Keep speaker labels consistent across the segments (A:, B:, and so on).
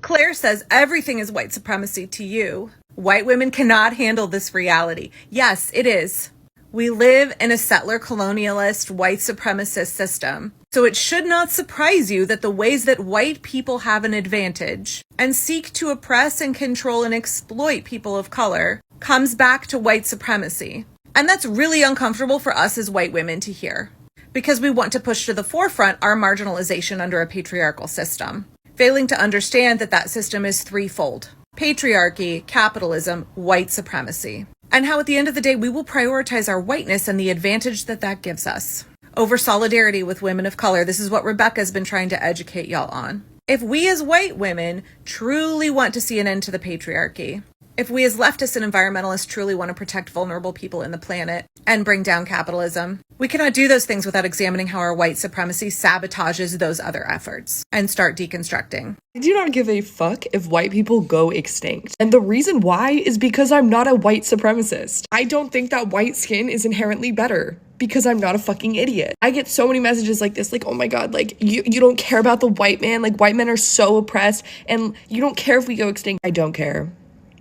A: Claire says everything is white supremacy to you. White women cannot handle this reality. Yes, it is. We live in a settler colonialist white supremacist system. So it should not surprise you that the ways that white people have an advantage and seek to oppress and control and exploit people of color comes back to white supremacy. And that's really uncomfortable for us as white women to hear, because we want to push to the forefront our marginalization under a patriarchal system, failing to understand that that system is threefold: patriarchy, capitalism, white supremacy, and how at the end of the day we will prioritize our whiteness and the advantage that that gives us over solidarity with women of color. This is what Rebecca's been trying to educate y'all on. If we as white women truly want to see an end to the patriarchy, if we as leftists and environmentalists truly want to protect vulnerable people in the planet and bring down capitalism, we cannot do those things without examining how our white supremacy sabotages those other efforts and start deconstructing.
B: I do not give a fuck if white people go extinct. And the reason why is because I'm not a white supremacist. I don't think that white skin is inherently better, because I'm not a fucking idiot. I get so many messages like this, like, oh my god, like, you don't care about the white man, like, white men are so oppressed, and you don't care if we go extinct. I don't care.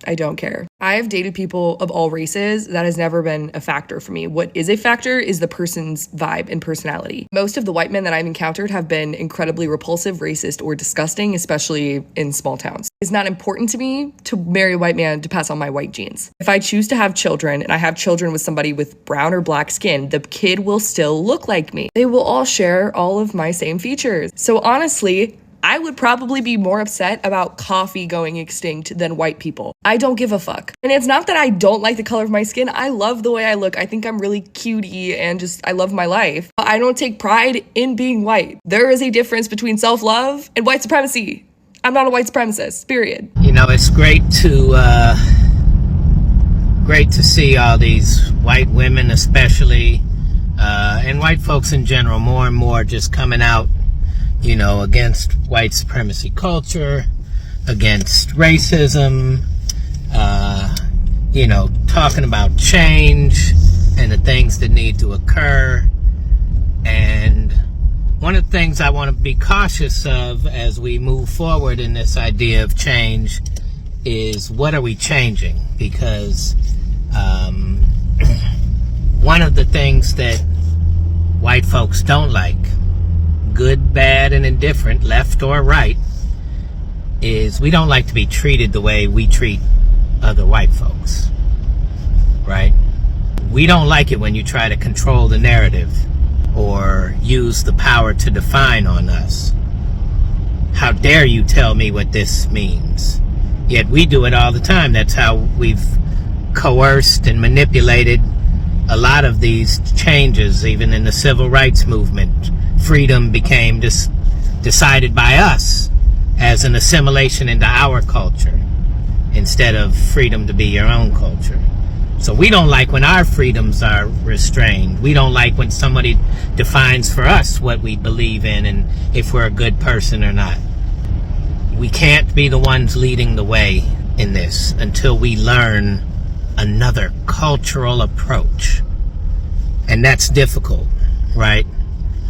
B: I don't care. I have dated people of all races. That has never been a factor for me. What is a factor is the person's vibe and personality. Most of the white men that I've encountered have been incredibly repulsive, racist, or disgusting, especially in small towns. It's not important to me to marry a white man to pass on my white genes. If I choose to have children and I have children with somebody with brown or black skin, the kid will still look like me. They will all share all of my same features. So honestly, I would probably be more upset about coffee going extinct than white people. I don't give a fuck. And it's not that I don't like the color of my skin. I love the way I look. I think I'm really cutie and just, I love my life. But I don't take pride in being white. There is a difference between self-love and white supremacy. I'm not a white supremacist, period.
C: You know, it's great to see all these white women especially, and white folks in general, more and more just coming out, you know, against white supremacy culture, against racism, you know, talking about change and the things that need to occur. And one of the things I want to be cautious of as we move forward in this idea of change is, what are we changing? Because one of the things that white folks don't like, good, bad, and indifferent, left or right, is we don't like to be treated the way we treat other white folks, right? We don't like it when you try to control the narrative or use the power to define on us. How dare you tell me what this means? Yet we do it all the time. That's how we've coerced and manipulated a lot of these changes, even in the civil rights movement. Freedom became decided by us as an assimilation into our culture instead of freedom to be your own culture. So we don't like when our freedoms are restrained. We don't like when somebody defines for us what we believe in and if we're a good person or not. We can't be the ones leading the way in this until we learn another cultural approach. And that's difficult, right?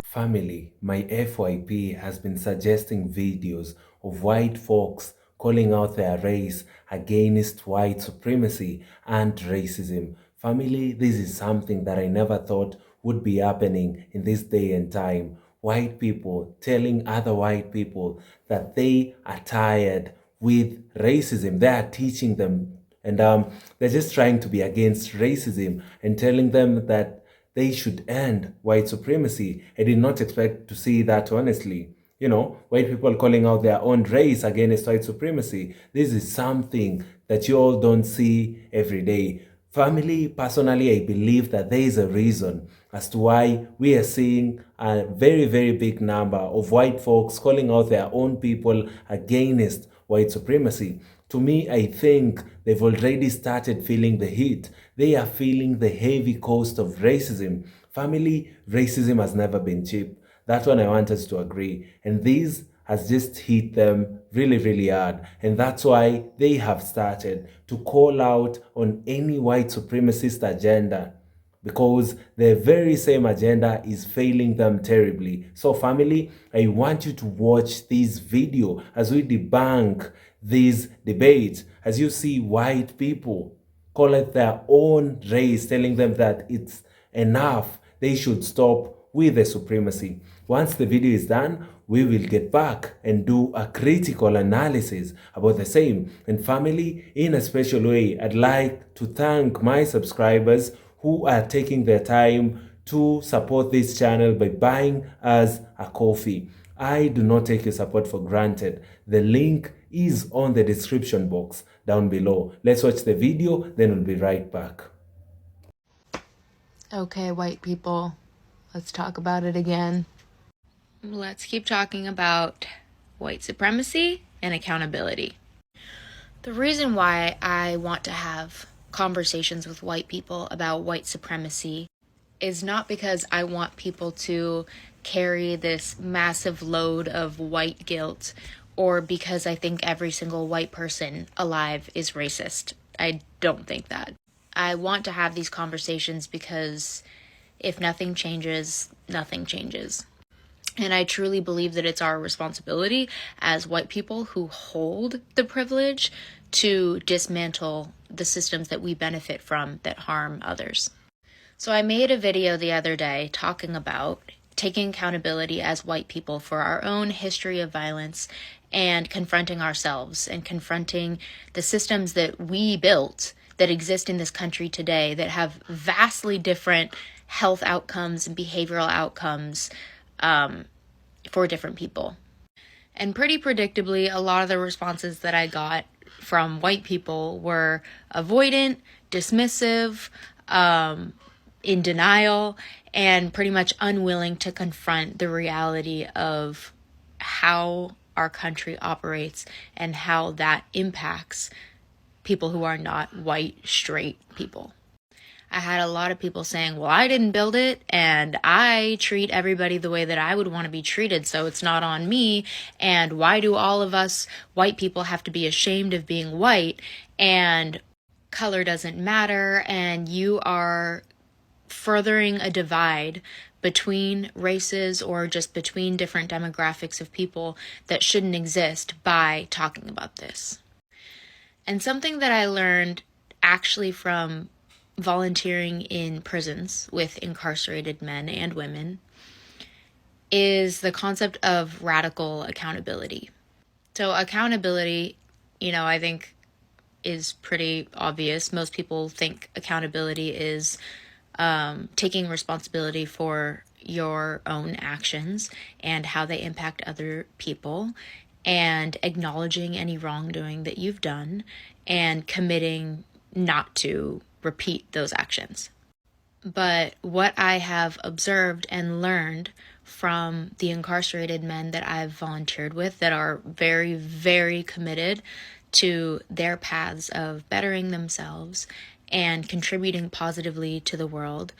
D: Family, my FYP has been suggesting videos of white folks calling out their race against white supremacy and racism. Family, this is something that I never thought would be happening in this day and time. White people telling other white people that they are tired with racism. They are teaching them, and they're just trying to be against racism and telling them that they should end white supremacy. I did not expect to see that, honestly. You know, white people calling out their own race against white supremacy. This is something that you all don't see every day. Family, personally, I believe that there is a reason as to why we are seeing a very, very big number of white folks calling out their own people against white supremacy. To me, I think they've already started feeling the heat. They are feeling the heavy cost of racism. Family, racism has never been cheap. That one I want us to agree. And this has just hit them really, really hard. And that's why they have started to call out on any white supremacist agenda because the very same agenda is failing them terribly. So family, I want you to watch this video as we debunk these debates, as you see white people call it their own race, telling them that it's enough, they should stop with the supremacy. Once the video is done, we will get back and do a critical analysis about the same. And family, in a special way, I'd like to thank my subscribers who are taking their time to support this channel by buying us a coffee. I do not take your support for granted. The link is on the description box down below. Let's watch the video, then we'll be right back.
E: Okay, white people, let's talk about it again. Let's keep talking about white supremacy and accountability. The reason why I want to have conversations with white people about white supremacy is not because I want people to carry this massive load of white guilt, or because I think every single white person alive is racist. I don't think that. I want to have these conversations because if nothing changes, nothing changes. And I truly believe that it's our responsibility as white people who hold the privilege to dismantle the systems that we benefit from that harm others. So I made a video the other day talking about taking accountability as white people for our own history of violence and confronting ourselves and confronting the systems that we built that exist in this country today that have vastly different health outcomes and behavioral outcomes for different people. And pretty predictably, a lot of the responses that I got from white people were avoidant, dismissive, in denial, and pretty much unwilling to confront the reality of how our country operates and how that impacts people who are not white, straight people. I had a lot of people saying, well, I didn't build it, and I treat everybody the way that I would want to be treated, so it's not on me, and why do all of us white people have to be ashamed of being white, and color doesn't matter, and you are furthering a divide between races or just between different demographics of people that shouldn't exist by talking about this. And something that I learned actually from volunteering in prisons with incarcerated men and women is the concept of radical accountability. So accountability, I think is pretty obvious. Most people think accountability is taking responsibility for your own actions and how they impact other people, and acknowledging any wrongdoing that you've done and committing not to repeat those actions. But what I have observed and learned from the incarcerated men that I've volunteered with that are very, very committed to their paths of bettering themselves and contributing positively to the world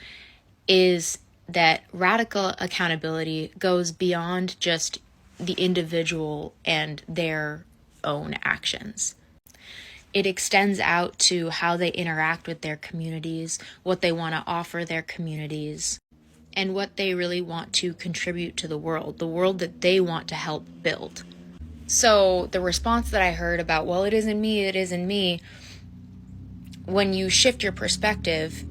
E: is that radical accountability goes beyond just the individual and their own actions. It extends out to how they interact with their communities, what they want to offer their communities, and what they really want to contribute to the world that they want to help build. So the response that I heard about, well, it isn't me, when you shift your perspective,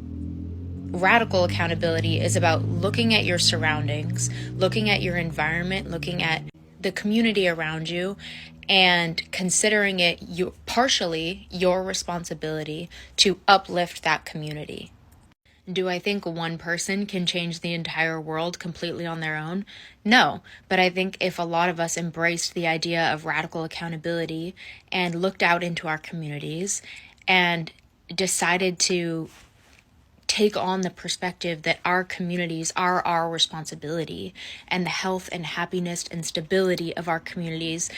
E: radical accountability is about looking at your surroundings, looking at your environment, looking at the community around you, and considering it partially your responsibility to uplift that community. Do I think one person can change the entire world completely on their own? No, but I think if a lot of us embraced the idea of radical accountability and looked out into our communities and decided to take on the perspective that our communities are our responsibility and the health and happiness and stability of our communities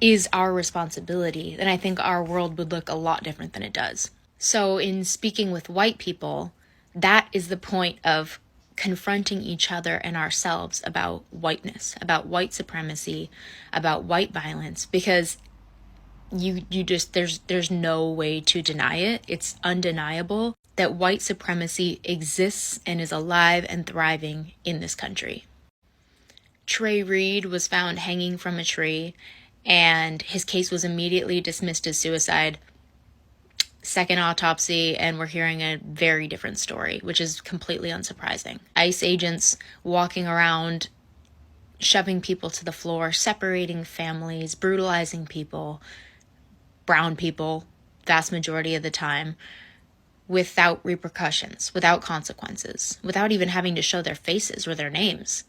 E: is our responsibility, then I think our world would look a lot different than it does. So in speaking with white people, that is the point of confronting each other and ourselves about whiteness, about white supremacy, about white violence, because You just, there's no way to deny it. It's undeniable that white supremacy exists and is alive and thriving in this country. Trey Reed was found hanging from a tree, and his case was immediately dismissed as suicide. Second autopsy, and we're hearing a very different story, which is completely unsurprising. ICE agents walking around, shoving people to the floor, separating families, brutalizing people, brown people, vast majority of the time, without repercussions, without consequences, without even having to show their faces or their names.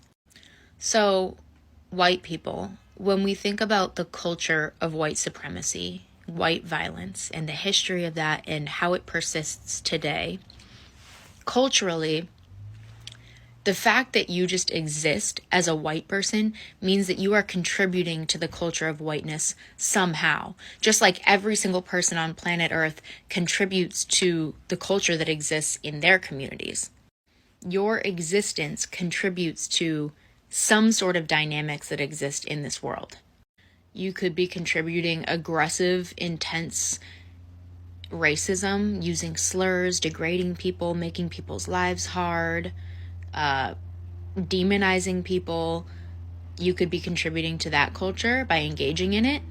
E: So, white people, when we think about the culture of white supremacy, white violence, and the history of that and how it persists today, culturally, the fact that you just exist as a white person means that you are contributing to the culture of whiteness somehow. Just like every single person on planet Earth contributes to the culture that exists in their communities. Your existence contributes to some sort of dynamics that exist in this world. You could be contributing aggressive, intense racism, using slurs, degrading people, making people's lives hard, demonizing people. You could be contributing to that culture by engaging in it.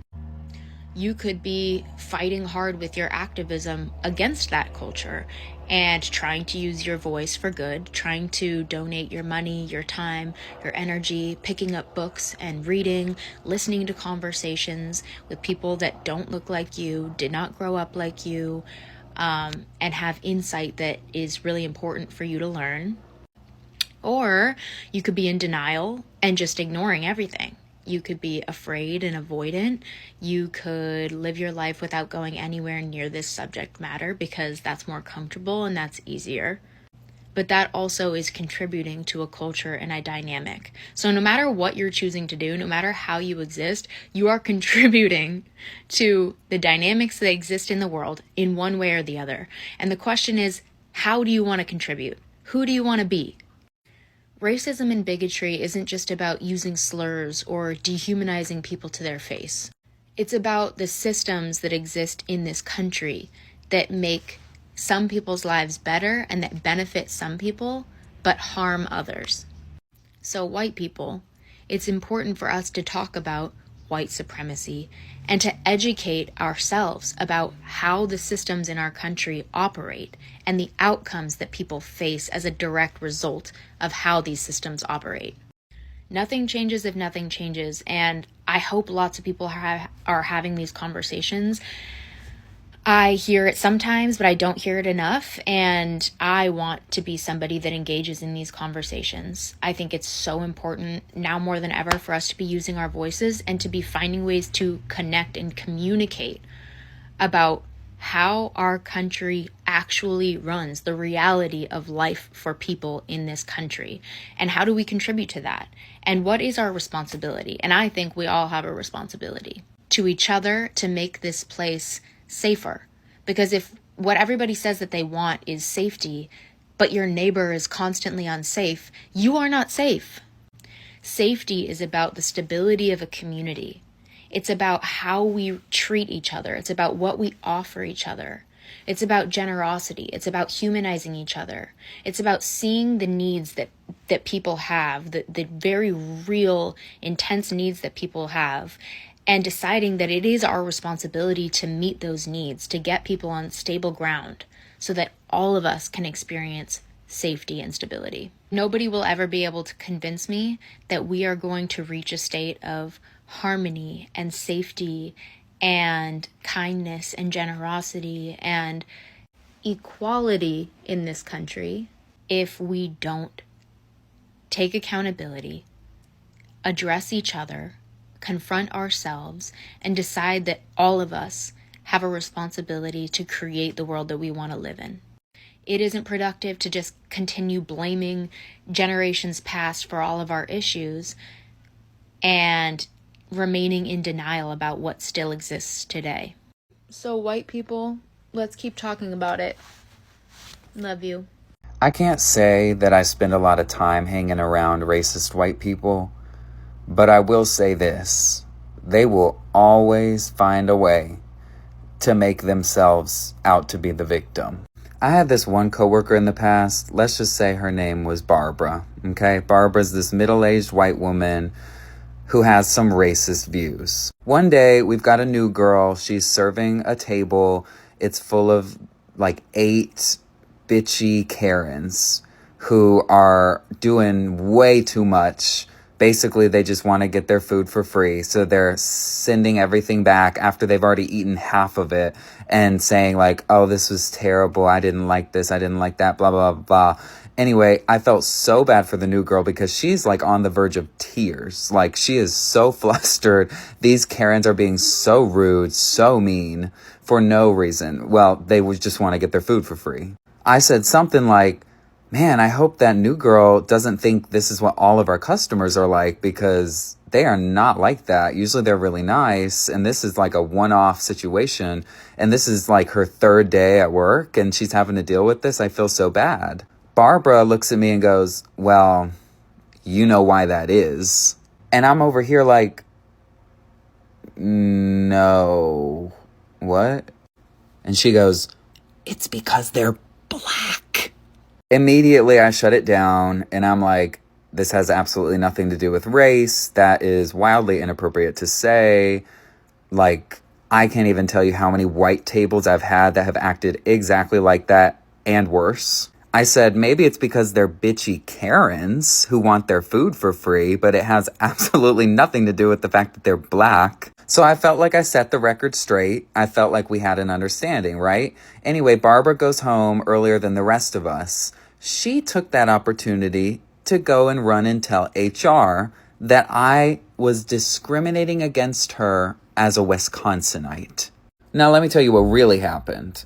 E: You could be fighting hard with your activism against that culture and trying to use your voice for good, trying to donate your money, your time, your energy, picking up books and reading, listening to conversations with people that don't look like you, did not grow up like you, and have insight that is really important for you to learn. Or you could be in denial and just ignoring everything. You could be afraid and avoidant. You could live your life without going anywhere near this subject matter because that's more comfortable and that's easier. But that also is contributing to a culture and a dynamic. So no matter what you're choosing to do, no matter how you exist, you are contributing to the dynamics that exist in the world in one way or the other. And the question is, how do you want to contribute? Who do you want to be? Racism and bigotry isn't just about using slurs or dehumanizing people to their face. It's about the systems that exist in this country that make some people's lives better and that benefit some people, but harm others. So white people, it's important for us to talk about white supremacy and to educate ourselves about how the systems in our country operate and the outcomes that people face as a direct result of how these systems operate. Nothing changes if nothing changes, and I hope lots of people are having these conversations. I hear it sometimes, but I don't hear it enough, and I want to be somebody that engages in these conversations. I think it's so important now more than ever for us to be using our voices and to be finding ways to connect and communicate about how our country actually runs, the reality of life for people in this country, and how do we contribute to that, and what is our responsibility. And I think we all have a responsibility to each other to make this place safer. Because if what everybody says that they want is safety, but your neighbor is constantly unsafe, you are not safe. Safety is about the stability of a community. It's about how we treat each other. It's about what we offer each other. It's about generosity. It's about humanizing each other. It's about seeing the needs that people have, the very real, intense needs that people have, and deciding that it is our responsibility to meet those needs, to get people on stable ground so that all of us can experience safety and stability. Nobody will ever be able to convince me that we are going to reach a state of harmony and safety and kindness and generosity and equality in this country if we don't take accountability, address each other, confront ourselves, and decide that all of us have a responsibility to create the world that we want to live in. It isn't productive to just continue blaming generations past for all of our issues and remaining in denial about what still exists today. So white people, let's keep talking about it. Love you.
F: I can't say that I spend a lot of time hanging around racist white people, but I will say this. they will always find a way to make themselves out to be the victim. I had this one coworker in the past, let's just say her name was Barbara, okay? Barbara's this middle-aged white woman who has some racist views. One day, we've got a new girl, she's serving a table, it's full of like 8 bitchy Karens who are doing way too much. Basically, they just want to get their food for free. So they're sending everything back after they've already eaten half of it and saying like, oh, this was terrible. I didn't like this. I didn't like that, blah, blah, blah. Anyway, I felt so bad for the new girl because she's like on the verge of tears. Like she is so flustered. These Karens are being so rude, so mean for no reason. Well, they would just want to get their food for free. I said something like, man, I hope that new girl doesn't think this is what all of our customers are like, because they are not like that. Usually they're really nice, and this is like a one-off situation, and this is like her 3rd day at work, and she's having to deal with this. I feel so bad. Barbara looks at me and goes, well, you know why that is. And I'm over here like, no, what? And she goes, it's because they're black. Immediately, I shut it down, and I'm like, this has absolutely nothing to do with race. That is wildly inappropriate to say. Like, I can't even tell you how many white tables I've had that have acted exactly like that and worse. I said, maybe it's because they're bitchy Karens who want their food for free, but it has absolutely nothing to do with the fact that they're black. So I felt like I set the record straight. I felt like we had an understanding, right? Anyway, Barbara goes home earlier than the rest of us. She took that opportunity to go and run and tell HR that I was discriminating against her as a Wisconsinite. Now, let me tell you what really happened.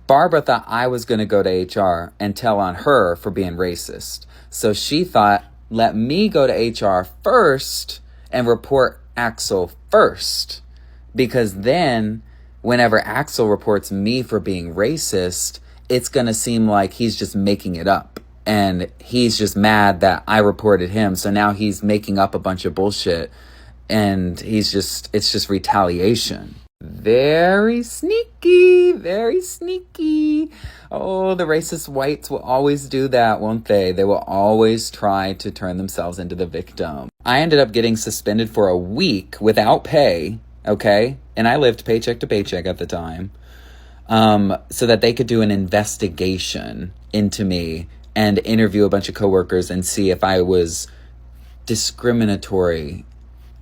F: Barbara thought I was going to go to HR and tell on her for being racist. So she thought, let me go to HR first and report Axel first. Because then, whenever Axel reports me for being racist, it's going to seem like he's just making it up. And he's just mad that I reported him. So now he's making up a bunch of bullshit. And it's just retaliation. Very sneaky, very sneaky. Oh, the racist whites will always do that, won't they? They will always try to turn themselves into the victim. I ended up getting suspended for a week without pay, okay? And I lived paycheck to paycheck at the time, so that they could do an investigation into me and interview a bunch of coworkers and see if I was discriminatory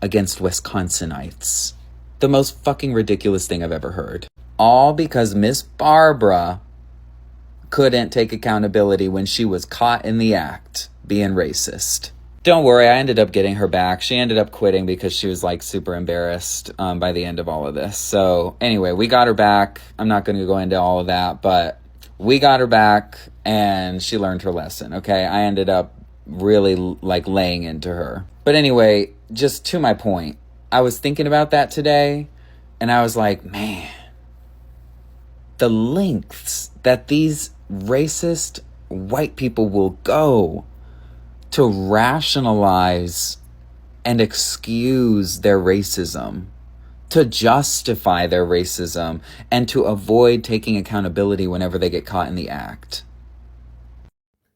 F: against Wisconsinites. The most fucking ridiculous thing I've ever heard. All because Miss Barbara couldn't take accountability when she was caught in the act being racist. Don't worry, I ended up getting her back. She ended up quitting because she was like super embarrassed by the end of all of this. So anyway, we got her back. I'm not going to go into all of that, but we got her back and she learned her lesson, okay? I ended up really like laying into her. But anyway, just to my point, I was thinking about that today, and I was like, man, the lengths that these racist white people will go to rationalize and excuse their racism, to justify their racism, and to avoid taking accountability whenever they get caught in the act.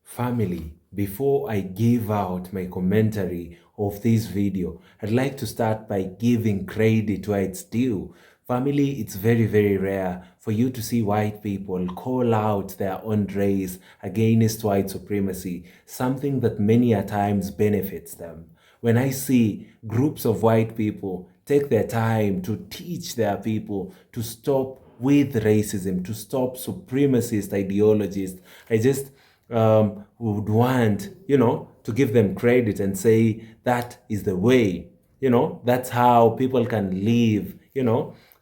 D: Family, before I give out my commentary of this video, I'd like to start by giving credit where it's due. Family, it's very, very rare for you to see white people call out their own race against white supremacy, something that many a times benefits them. When I see groups of white people take their time to teach their people to stop with racism, to stop supremacist ideologies, I just would want, to give them credit and say that is the way, that's how people can live,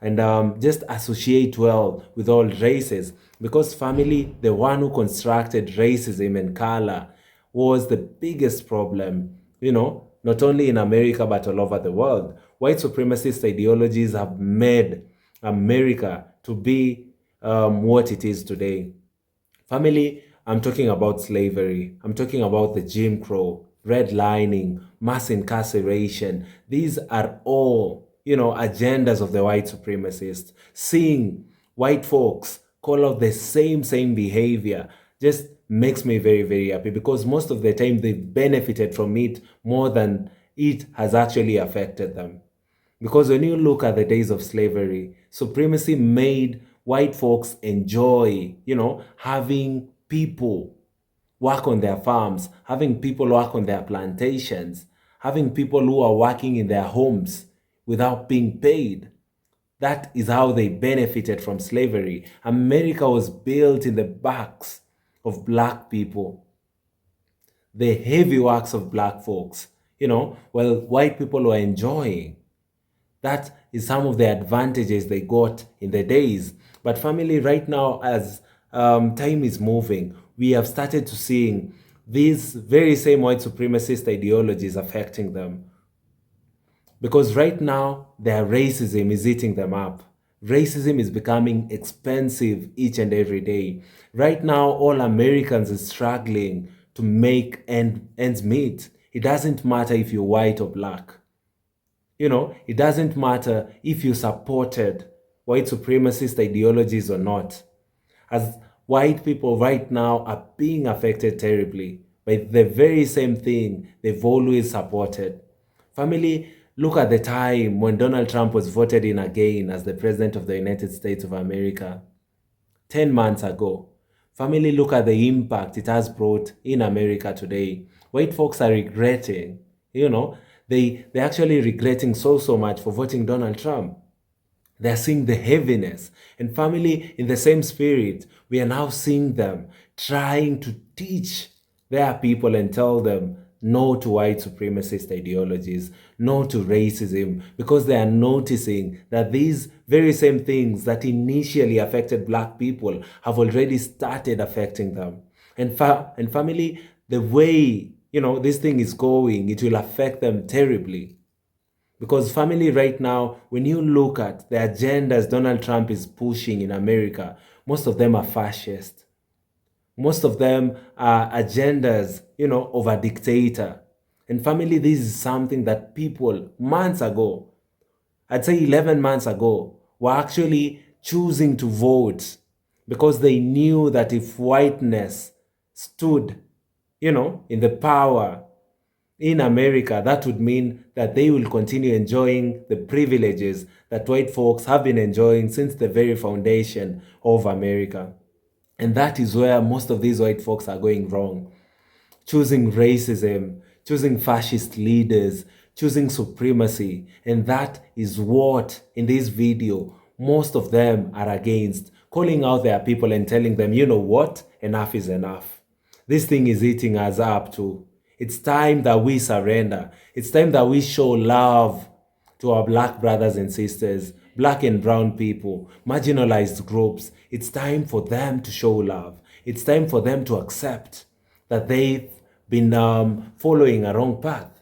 D: and just associate well with all races. Because family, the one who constructed racism and color was the biggest problem, not only in America, but all over the world. White supremacist ideologies have made America to be what it is today. Family, I'm talking about slavery. I'm talking about the Jim Crow, redlining, mass incarceration. These are all, agendas of the white supremacists. Seeing white folks call out the same behavior just makes me very, very happy, because most of the time they've benefited from it more than it has actually affected them. Because when you look at the days of slavery, supremacy made white folks enjoy, having people work on their farms, having people work on their plantations, having people who are working in their homes without being paid. That is how they benefited from slavery. America was built in the backs of black people, the heavy works of black folks, while white people were enjoying. That is some of the advantages they got in the days. But family, right now, as time is moving, we have started to seeing these very same white supremacist ideologies affecting them. Because right now, their racism is eating them up. Racism is becoming expensive each and every day. Right now, all Americans are struggling to make ends meet. It doesn't matter if you're white or black. It doesn't matter if you supported white supremacist ideologies or not. As white people right now are being affected terribly by the very same thing they've always supported. Family, look at the time when Donald Trump was voted in again as the President of the United States of America 10 months ago. Family, look at the impact it has brought in America today. White folks are regretting, they're actually regretting so much for voting Donald Trump. They're seeing the heaviness. And family, in the same spirit, we are now seeing them trying to teach their people and tell them no to white supremacist ideologies, no to racism, because they are noticing that these very same things that initially affected black people have already started affecting them. And family, the way this thing is going, it will affect them terribly. Because family, right now, when you look at the agendas Donald Trump is pushing in America, most of them are fascist. Most of them are agendas, of a dictator. And family, this is something that people months ago, I'd say 11 months ago, were actually choosing to vote because they knew that if whiteness stood, in the power in America, that would mean that they will continue enjoying the privileges that white folks have been enjoying since the very foundation of America. And that is where most of these white folks are going wrong. Choosing racism, choosing fascist leaders, choosing supremacy. And that is what, in this video, most of them are against. Calling out their people and telling them, you know what? Enough is enough. This thing is eating us up too. It's time that we surrender. It's time that we show love to our black brothers and sisters, black and brown people, marginalized groups. It's time for them to show love. It's time for them to accept that they've been following a wrong path.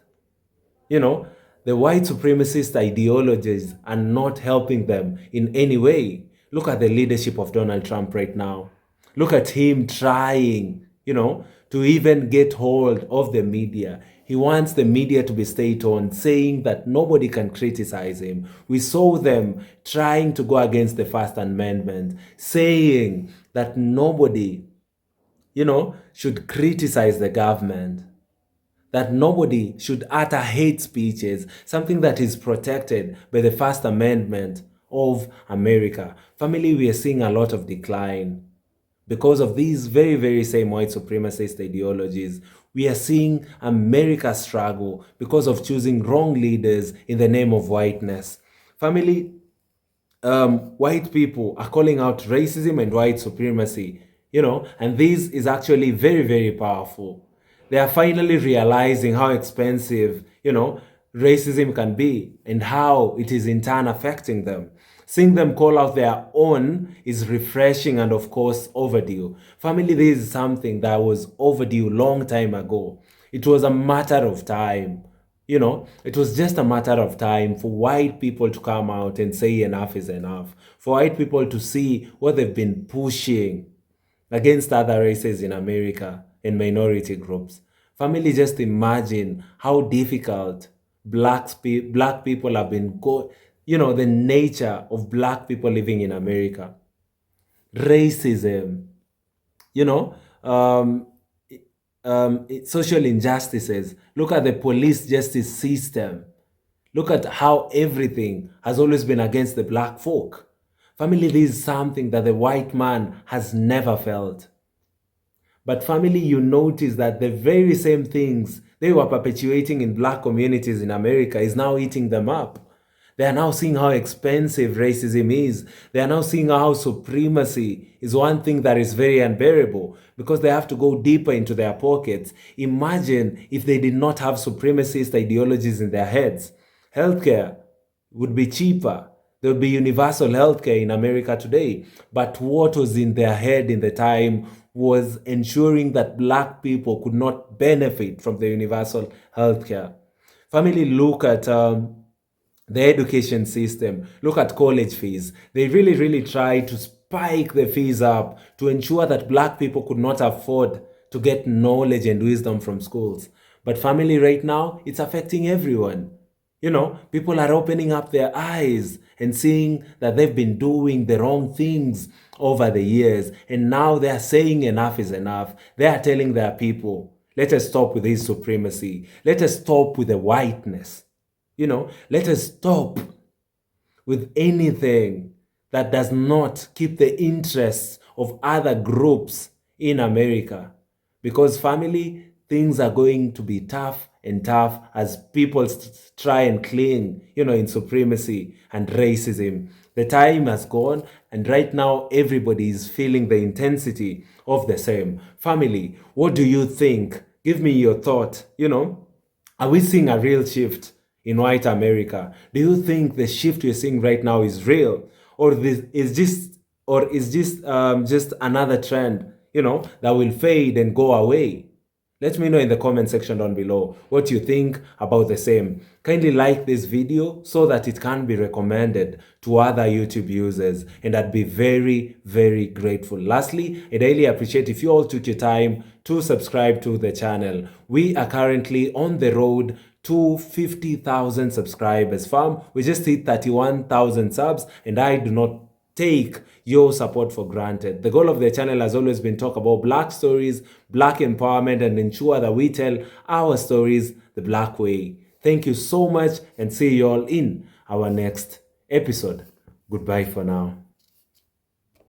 D: The white supremacist ideologies are not helping them in any way. Look at the leadership of Donald Trump right now. Look at him trying, to even get hold of the media. He wants the media to be stayed on, saying that nobody can criticize him. We saw them trying to go against the First Amendment, saying that nobody, should criticize the government, that nobody should utter hate speeches, something that is protected by the First Amendment of America. Family, we are seeing a lot of decline. Because of these very, very same white supremacist ideologies, we are seeing America struggle because of choosing wrong leaders in the name of whiteness. Family, white people are calling out racism and white supremacy, and this is actually very, very powerful. They are finally realizing how expensive, racism can be and how it is in turn affecting them. Seeing them call out their own is refreshing and, of course, overdue. Family, this is something that was overdue long time ago. It was a matter of time. It was just a matter of time for white people to come out and say enough is enough. For white people to see what they've been pushing against other races in America and minority groups. Family, just imagine how difficult black people have been the nature of black people living in America. Racism, you know, um, social injustices. Look at the police justice system. Look at how everything has always been against the black folk. Family, this is something that the white man has never felt. But family, you notice that the very same things they were perpetuating in black communities in America is now eating them up. They are now seeing how expensive racism is. They are now seeing how supremacy is one thing that is very unbearable because they have to go deeper into their pockets. Imagine if they did not have supremacist ideologies in their heads. Healthcare would be cheaper. There would be universal healthcare in America today. But what was in their head in the time was ensuring that black people could not benefit from the universal healthcare. Family, look at the education system. Look at college fees. They really, really tried to spike the fees up to ensure that black people could not afford to get knowledge and wisdom from schools. But family, right now, it's affecting everyone. People are opening up their eyes and seeing that they've been doing the wrong things over the years. And now they are saying enough is enough. They are telling their people, let us stop with this supremacy. Let us stop with the whiteness. Let us stop with anything that does not keep the interests of other groups in America. Because family, things are going to be tough and tough as people try and cling, in supremacy and racism. The time has gone, and right now everybody is feeling the intensity of the same. Family, what do you think? Give me your thought. Are we seeing a real shift in white America? Do you think the shift we're seeing right now is real, or this is just another trend, that will fade and go away? Let me know in the comment section down below what you think about the same. Kindly like this video so that it can be recommended to other YouTube users, and I'd be very, very grateful. Lastly, I'd highly appreciate if you all took your time to subscribe to the channel. We are currently on the road to 50,000 subscribers. Fam, we just hit 31,000 subs, and I do not take your support for granted. The goal of the channel has always been talk about black stories, black empowerment, and ensure that we tell our stories the black way. Thank you so much, and see you all in our next episode. Goodbye for now.